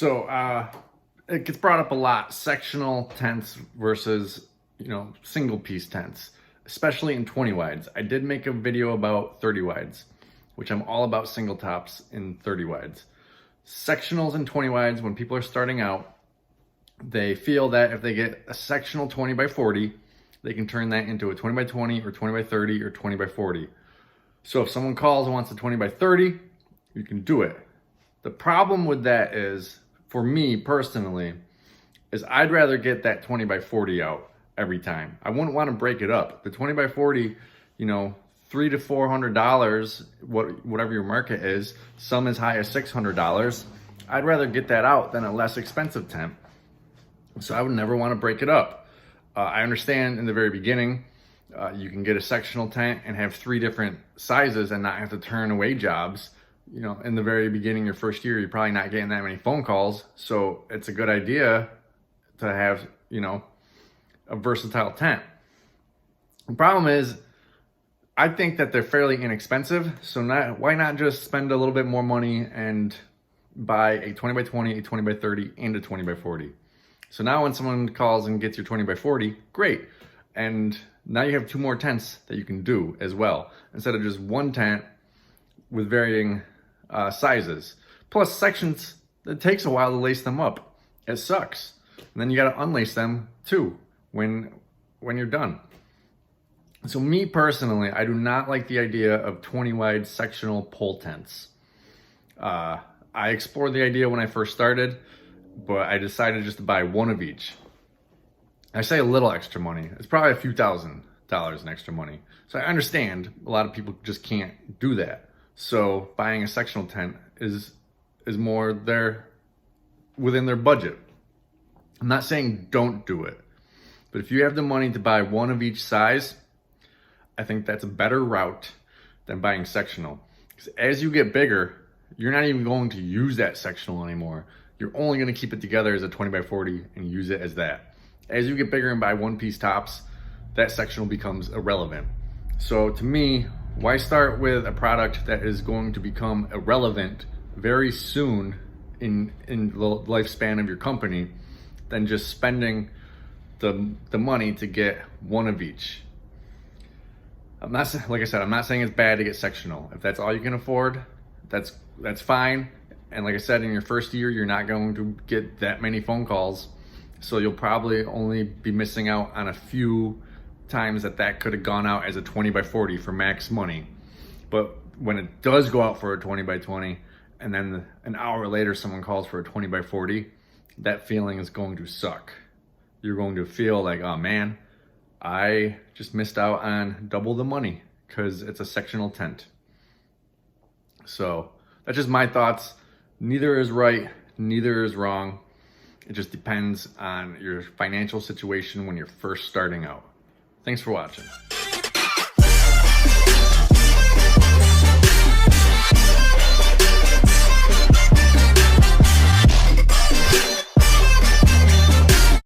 So it gets brought up a lot, sectional tents versus, single piece tents, especially in 20 wides. I did make a video about 30 wides, which I'm all about single tops in 30 wides. Sectionals in 20 wides, when people are starting out, they feel that if they get a sectional 20 by 40, they can turn that into a 20 by 20 or 20 by 30 or 20 by 40. So if someone calls and wants a 20 by 30, you can do it. The problem with that is, for me personally, is I'd rather get that 20 by 40 out every time. I wouldn't want to break it up. The 20 by 40, $300 to $400, whatever your market is, some as high as $600. I'd rather get that out than a less expensive tent. So I would never want to break it up. I understand in the very beginning, you can get a sectional tent and have 3 different sizes and not have to turn away jobs. In the very beginning, your first year, you're probably not getting that many phone calls. So it's a good idea to have, a versatile tent. The problem is, I think that they're fairly inexpensive. So why not just spend a little bit more money and buy a 20 by 20, a 20 by 30, and a 20 by 40. So now when someone calls and gets your 20 by 40, great. And now you have 2 more tents that you can do as well, instead of just one tent with varying sizes. Plus sections, it takes a while to lace them up. It sucks. And then you got to unlace them too when you're done. So me personally, I do not like the idea of 20 wide sectional pole tents. I explored the idea when I first started, but I decided just to buy one of each. I say a little extra money. It's probably a few $1,000s in extra money. So I understand a lot of people just can't do that. So buying a sectional tent is more within their budget. I'm not saying don't do it, but if you have the money to buy one of each size, I think that's a better route than buying sectional. Because as you get bigger, you're not even going to use that sectional anymore. You're only going to keep it together as a 20 by 40 and use it as that. As you get bigger and buy one piece tops, that sectional becomes irrelevant. So to me, why start with a product that is going to become irrelevant very soon in the lifespan of your company than just spending the money to get one of each? Like I said, I'm not saying it's bad to get sectional. If that's all you can afford, that's fine. And like I said, in your first year, you're not going to get that many phone calls. So you'll probably only be missing out on a few times that could have gone out as a 20 by 40 for max money. But when it does go out for a 20 by 20, and then an hour later someone calls for a 20 by 40, that feeling is going to suck. You're going to feel like, oh man, I just missed out on double the money because it's a sectional tent. So that's just my thoughts. Neither is right, neither is wrong. It just depends on your financial situation when you're first starting out. Thanks for watching.